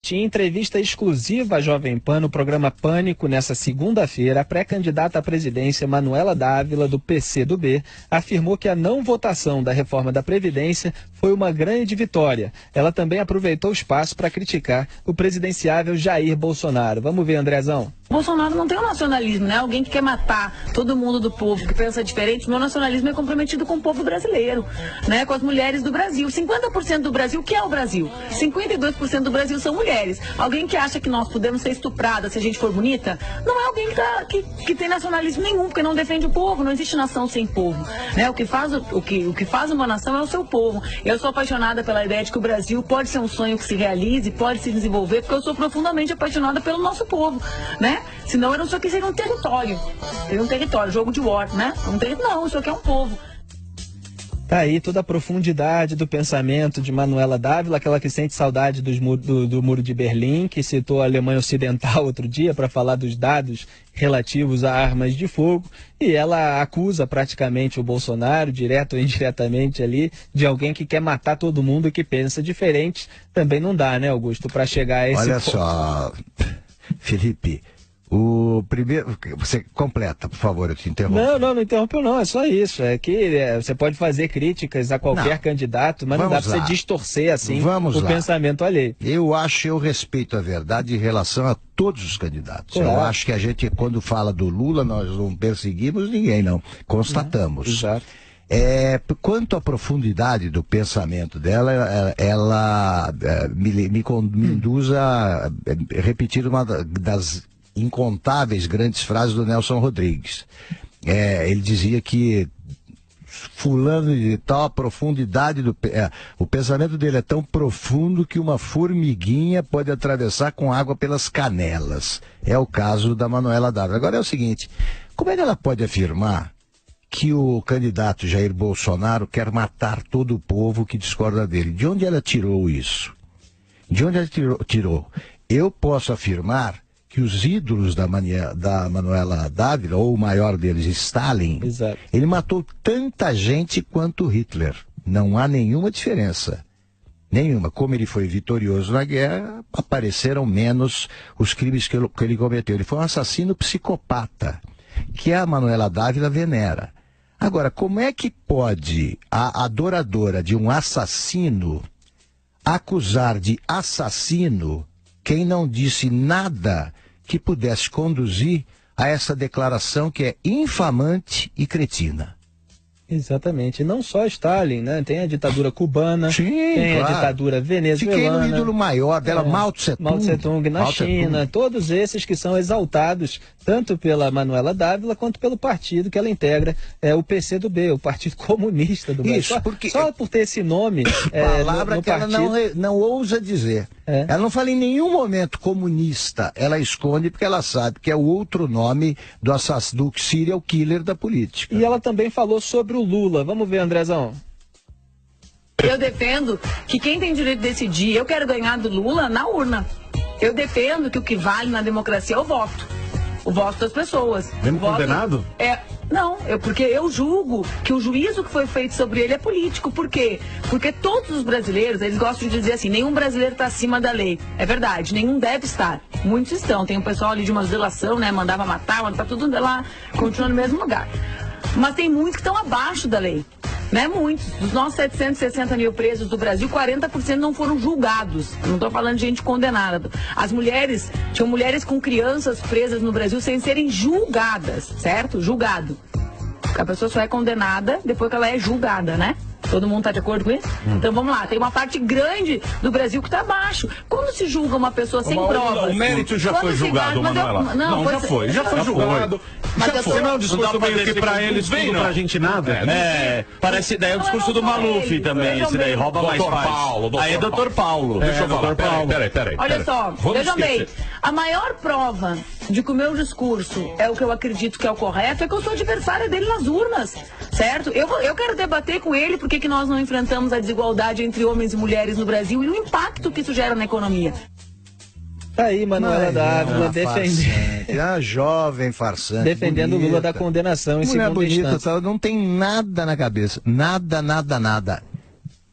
Em entrevista exclusiva à Jovem Pan no programa Pânico, nessa segunda-feira, a pré-candidata à presidência Manuela Dávila, do PCdoB, afirmou que a não votação da reforma da Previdência foi uma grande vitória. Ela também aproveitou o espaço para criticar o presidenciável Jair Bolsonaro. Vamos ver, Andrezão. Bolsonaro não tem um nacionalismo, né? Alguém que quer matar todo mundo do povo, que pensa diferente. Meu nacionalismo é comprometido com o povo brasileiro, né? Com as mulheres do Brasil. 50% do Brasil, o que é o Brasil? 52% do Brasil são mulheres. Alguém que acha que nós podemos ser estupradas se a gente for bonita, não é alguém que tem nacionalismo nenhum, porque não defende o povo. Não existe nação sem povo, né? O que faz uma nação é o seu povo. Eu sou apaixonada pela ideia de que o Brasil pode ser um sonho que se realize, pode se desenvolver, porque eu sou profundamente apaixonada pelo nosso povo, né? Senão isso aqui seria um território. Seria um território, jogo de war, né? Não, isso aqui é um povo. Tá aí toda a profundidade do pensamento de Manuela Dávila, aquela que sente saudade do Muro de Berlim, que citou a Alemanha Ocidental outro dia para falar dos dados relativos a armas de fogo, e ela acusa praticamente o Bolsonaro, direto ou indiretamente ali, de alguém que quer matar todo mundo e que pensa diferente. Também não dá, né, Augusto, para chegar a esse Olha ponto. Só, Felipe, o primeiro... Você completa, por favor, eu te interrompo. Não interrompeu não, é só isso. É que você pode fazer críticas a qualquer candidato, mas não dá para você distorcer assim o pensamento alheio. Eu respeito a verdade em relação a todos os candidatos. Claro. Eu acho que a gente, quando fala do Lula, nós não perseguimos ninguém, não. Constatamos. Exato. Quanto à profundidade do pensamento dela, ela me induz a repetir uma das incontáveis grandes frases do Nelson Rodrigues. Ele dizia que fulano de tal, a profundidade o pensamento dele é tão profundo que uma formiguinha pode atravessar com água pelas canelas. É o caso da Manuela Dávila. Agora é o seguinte, como é que ela pode afirmar que o candidato Jair Bolsonaro quer matar todo o povo que discorda dele? De onde ela tirou isso? De onde ela tirou? Eu posso afirmar que os ídolos da Manuela Dávila, ou o maior deles, Stalin, Exato. Ele matou tanta gente quanto Hitler. Não há nenhuma diferença. Nenhuma. Como ele foi vitorioso na guerra, apareceram menos os crimes que ele cometeu. Ele foi um assassino psicopata, que a Manuela Dávila venera. Agora, como é que pode a adoradora de um assassino acusar de assassino quem não disse nada que pudesse conduzir a essa declaração que é infamante e cretina? Exatamente. Não só Stalin, né? Tem a ditadura cubana, Sim, tem claro. a ditadura venezuelana. Fiquei no ídolo maior dela, Mao Tse-tung. Mao Tse-tung na China. Todos esses que são exaltados tanto pela Manuela Dávila quanto pelo partido que ela integra, o PCdoB, o Partido Comunista do Brasil. Isso, porque... Só por ter esse nome palavra no que partido... ela não ousa dizer. Ela não fala em nenhum momento comunista. Ela esconde porque ela sabe que é o outro nome do serial killer da política. E ela também falou sobre o Lula. Vamos ver, Andrezão. Eu defendo que quem tem direito de decidir, eu quero ganhar do Lula na urna. Eu defendo que o que vale na democracia é o voto. O voto das pessoas. Mesmo condenado? Não, porque eu julgo que o juízo que foi feito sobre ele é político. Por quê? Porque todos os brasileiros, eles gostam de dizer assim, nenhum brasileiro está acima da lei. É verdade, nenhum deve estar. Muitos estão. Tem um pessoal ali de uma delação, né? Mandava matar, mas tá tudo lá, continua no mesmo lugar. Mas tem muitos que estão abaixo da lei. Né, muitos. Dos nossos 760 mil presos do Brasil, 40% não foram julgados. Eu não estou falando de gente condenada. As mulheres, tinham mulheres com crianças presas no Brasil sem serem julgadas, certo? Julgado. A pessoa só é condenada depois que ela é julgada, né? Todo mundo está de acordo com isso? Então vamos lá, tem uma parte grande do Brasil que está abaixo. Quando se julga uma pessoa sem provas... O mérito já foi julgado, Manuela. Não, já foi julgado. Mas Você não é um discurso meio que pra eles, tudo pra gente nada? Parece daí o discurso do Maluf também, esse daí, rouba mais faz. Aí é Dr. Paulo. Deixa eu falar, peraí. Olha só, vejam bem, a maior prova de que o meu discurso é o que eu acredito que é o correto é que eu sou adversária dele nas urnas, certo? Eu quero debater com ele porque que nós não enfrentamos a desigualdade entre homens e mulheres no Brasil e o impacto que isso gera na economia. Tá aí, Manuela Dávila, defendendo. A jovem farsante. Defendendo o Lula da condenação em segunda instância. Não tem nada na cabeça. Nada.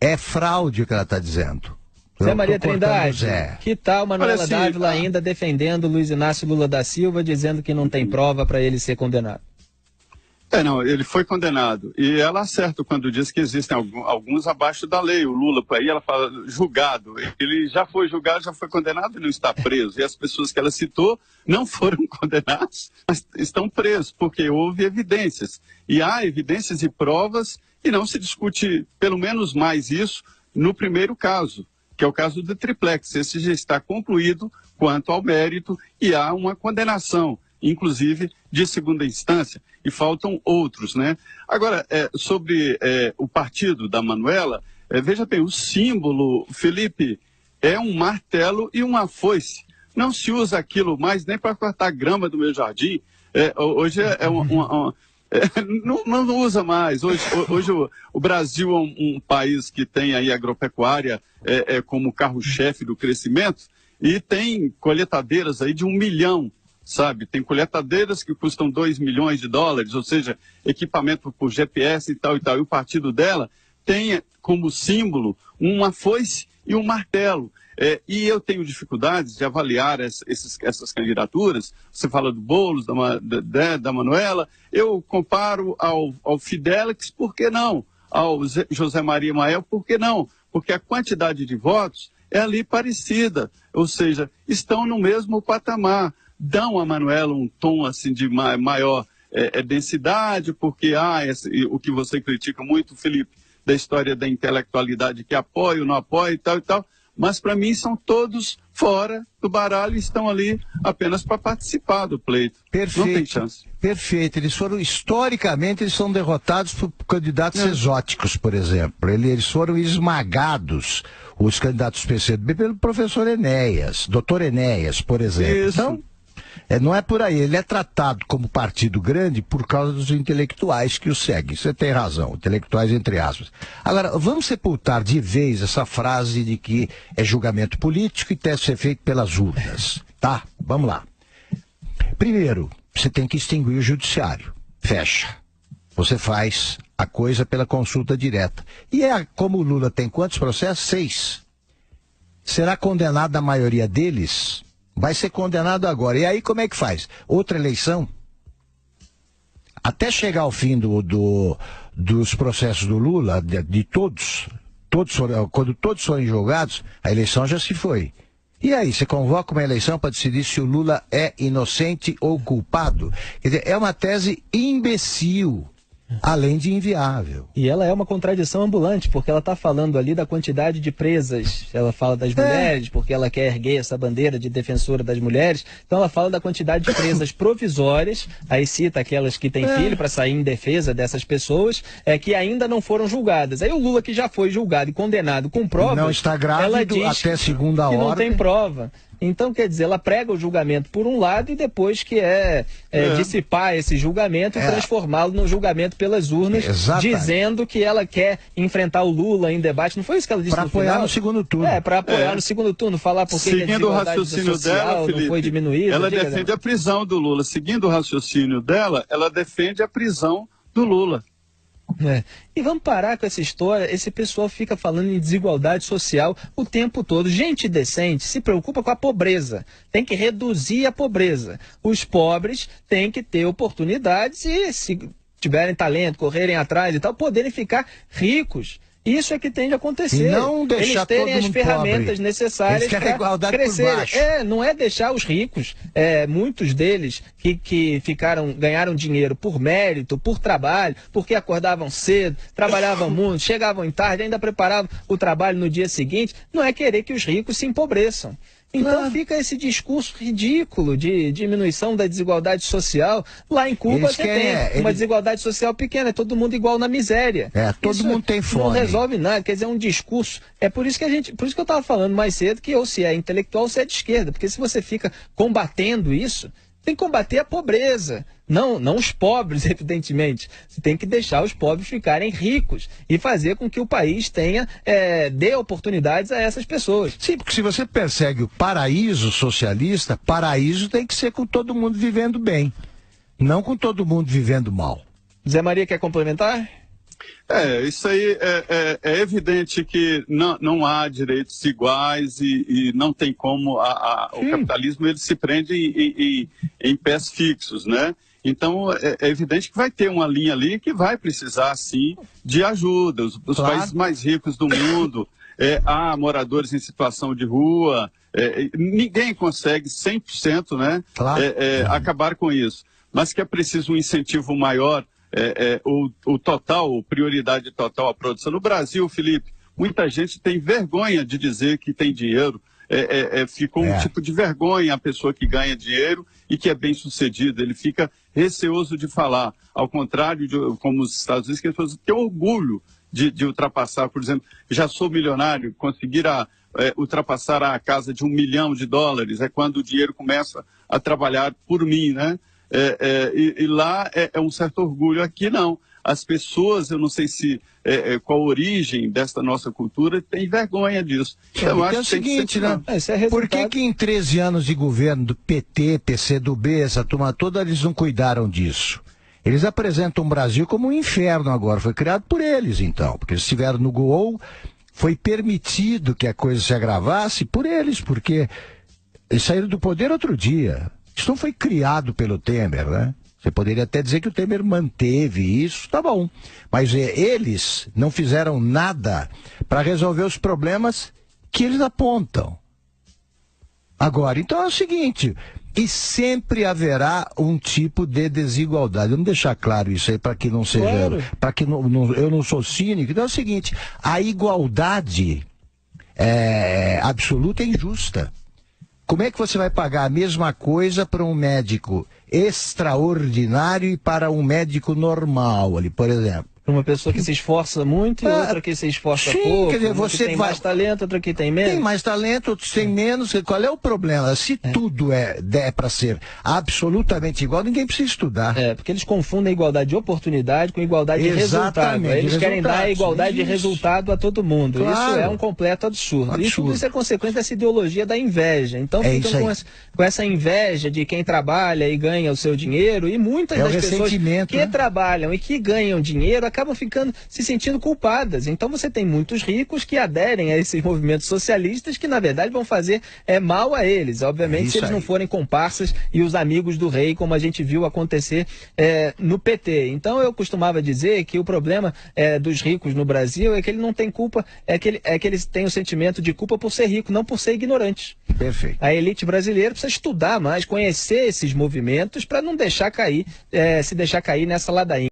É fraude o que ela está dizendo. Zé Maria Trindade, que tal Manuela Dávila ainda defendendo Luiz Inácio Lula da Silva, dizendo que não tem prova para ele ser condenado? Não, ele foi condenado. E ela acerta quando diz que existem alguns abaixo da lei. O Lula, por aí, ela fala julgado. Ele já foi julgado, já foi condenado e não está preso. E as pessoas que ela citou não foram condenadas, mas estão presos, porque houve evidências. E há evidências e provas, e não se discute, pelo menos mais isso, no primeiro caso, que é o caso do triplex. Esse já está concluído quanto ao mérito e há uma condenação, inclusive de segunda instância, e faltam outros, né? Agora, sobre o partido da Manuela, veja bem, o símbolo, Felipe, é um martelo e uma foice. Não se usa aquilo mais nem para cortar grama do meu jardim. Hoje não usa mais. Hoje o Brasil é um país que tem aí agropecuária como carro-chefe do crescimento e tem colheitadeiras aí de 1 milhão, sabe? Tem colheitadeiras que custam 2 milhões de dólares, ou seja, equipamento por GPS e tal e tal. E o partido dela tem como símbolo uma foice e um martelo. E eu tenho dificuldades de avaliar essas candidaturas. Você fala do Boulos, da Manuela. Eu comparo ao Fidelix, por que não? Ao José Maria Mael, por que não? Porque a quantidade de votos é ali parecida, ou seja, estão no mesmo patamar. Dão a Manuela um tom assim de maior densidade, porque o que você critica muito, Felipe, da história da intelectualidade que apoia ou não apoia e tal, mas para mim são todos fora do baralho e estão ali apenas para participar do pleito. Perfeito. Não tem chance. Perfeito. Historicamente, eles são derrotados por candidatos exóticos, por exemplo. Eles foram esmagados, os candidatos PCdoB, pelo professor Enéas, doutor Enéas, por exemplo. Isso. Então, não é por aí. Ele é tratado como partido grande por causa dos intelectuais que o seguem. Você tem razão, intelectuais entre aspas. Agora, vamos sepultar de vez essa frase de que é julgamento político e deve ser feito pelas urnas. Tá? Vamos lá. Primeiro, você tem que extinguir o judiciário. Fecha. Você faz a coisa pela consulta direta. E como o Lula tem quantos processos? 6. Será condenado a maioria deles? Vai ser condenado agora. E aí como é que faz? Outra eleição? Até chegar ao fim dos processos do Lula, de todos quando todos forem julgados, a eleição já se foi. E aí, você convoca uma eleição para decidir se o Lula é inocente ou culpado? Quer dizer, é uma tese imbecil, além de inviável. E ela é uma contradição ambulante, porque ela está falando ali da quantidade de presas. Ela fala das mulheres, porque ela quer erguer essa bandeira de defensora das mulheres. Então ela fala da quantidade de presas provisórias, aí cita aquelas que têm filho para sair em defesa dessas pessoas, que ainda não foram julgadas. Aí o Lula, que já foi julgado e condenado com provas, não está grávido, ela diz até segunda que ordem. não tem prova. Então, quer dizer, ela prega o julgamento por um lado e depois que dissipar esse julgamento e transformá-lo no julgamento pelas urnas, dizendo que ela quer enfrentar o Lula em debate. Não foi isso que ela disse no final? Para apoiar no segundo turno. Para apoiar no segundo turno, falar por que a desigualdade social não foi diminuída. Ela defende a prisão do Lula. Seguindo o raciocínio dela, ela defende a prisão do Lula. E vamos parar com essa história. Esse pessoal fica falando em desigualdade social o tempo todo. Gente decente se preocupa com a pobreza. Tem que reduzir a pobreza. Os pobres têm que ter oportunidades e, se tiverem talento, correrem atrás e tal, poderem ficar ricos. Isso é que tem de acontecer. E não deixar eles terem todo as mundo ferramentas pobre. necessárias para crescer. Não é deixar os ricos, muitos deles que ganharam dinheiro por mérito, por trabalho, porque acordavam cedo, trabalhavam muito, chegavam em tarde, ainda preparavam o trabalho no dia seguinte. Não é querer que os ricos se empobreçam. Então fica esse discurso ridículo de diminuição da desigualdade social. Lá em Cuba você tem uma desigualdade social pequena, é todo mundo igual na miséria. Todo mundo tem fome. Não resolve nada, quer dizer, é um discurso. É por isso que eu estava falando mais cedo que ou se é intelectual ou se é de esquerda, porque se você fica combatendo isso, tem que combater a pobreza. Não os pobres, evidentemente. Você tem que deixar os pobres ficarem ricos e fazer com que o país dê oportunidades a essas pessoas. Sim, porque se você persegue o paraíso socialista, paraíso tem que ser com todo mundo vivendo bem, não com todo mundo vivendo mal. Zé Maria quer complementar? Isso aí é evidente que não há direitos iguais e não tem como o capitalismo ele se prende em pés fixos, né? Então é evidente que vai ter uma linha ali que vai precisar sim de ajuda. Os países mais ricos do mundo, há moradores em situação de rua, ninguém consegue 100%, né, acabar com isso, mas que é preciso um incentivo maior. O total, prioridade total à produção. No Brasil, Felipe, muita gente tem vergonha de dizer que tem dinheiro. Ficou um tipo de vergonha a pessoa que ganha dinheiro e que é bem sucedida. Ele fica receoso de falar. Ao contrário, como os Estados Unidos, que as pessoas têm orgulho de ultrapassar. Por exemplo, já sou milionário, conseguir ultrapassar a casa de $1 milhão, é quando o dinheiro começa a trabalhar por mim, né? E lá é um certo orgulho. Aqui não. As pessoas, eu não sei se qual a origem desta nossa cultura, tem vergonha disso. Então, eu acho que é o seguinte, né? Por que em 13 anos de governo do PT, PCdoB, essa turma toda, eles não cuidaram disso? Eles apresentam o Brasil como um inferno agora. Foi criado por eles, então. Porque eles estiveram no gol, foi permitido que a coisa se agravasse por eles, porque eles saíram do poder outro dia. Isso não foi criado pelo Temer, né? Você poderia até dizer que o Temer manteve isso, tá bom. Mas eles não fizeram nada para resolver os problemas que eles apontam. Agora, então é o seguinte, e sempre haverá um tipo de desigualdade. Vamos deixar claro isso aí para que não seja, para que eu não sou cínico. Então é o seguinte, a igualdade absoluta é injusta. Como é que você vai pagar a mesma coisa para um médico extraordinário e para um médico normal ali, por exemplo? Uma pessoa que se esforça muito e outra que se esforça pouco. Quer dizer, você tem mais talento, outra que tem menos. Tem mais talento, outros têm menos. Qual é o problema? Se tudo é para ser absolutamente igual, ninguém precisa estudar. Porque eles confundem a igualdade de oportunidade com igualdade de resultado. Eles querem dar a igualdade de resultado a todo mundo. Claro. Isso é um completo absurdo. E tudo isso é consequência dessa ideologia da inveja. Então ficam com essa inveja de quem trabalha e ganha o seu dinheiro. E muitas das pessoas que trabalham e que ganham dinheiro acabam se sentindo culpadas. Então você tem muitos ricos que aderem a esses movimentos socialistas que na verdade vão fazer mal a eles, obviamente se eles não forem comparsas e os amigos do rei, como a gente viu acontecer no PT. Então eu costumava dizer que o problema dos ricos no Brasil é que ele não tem culpa, é que eles têm o sentimento de culpa por ser rico, não por ser ignorantes. Perfeito. A elite brasileira precisa estudar mais, conhecer esses movimentos para não deixar cair, se deixar cair nessa ladainha.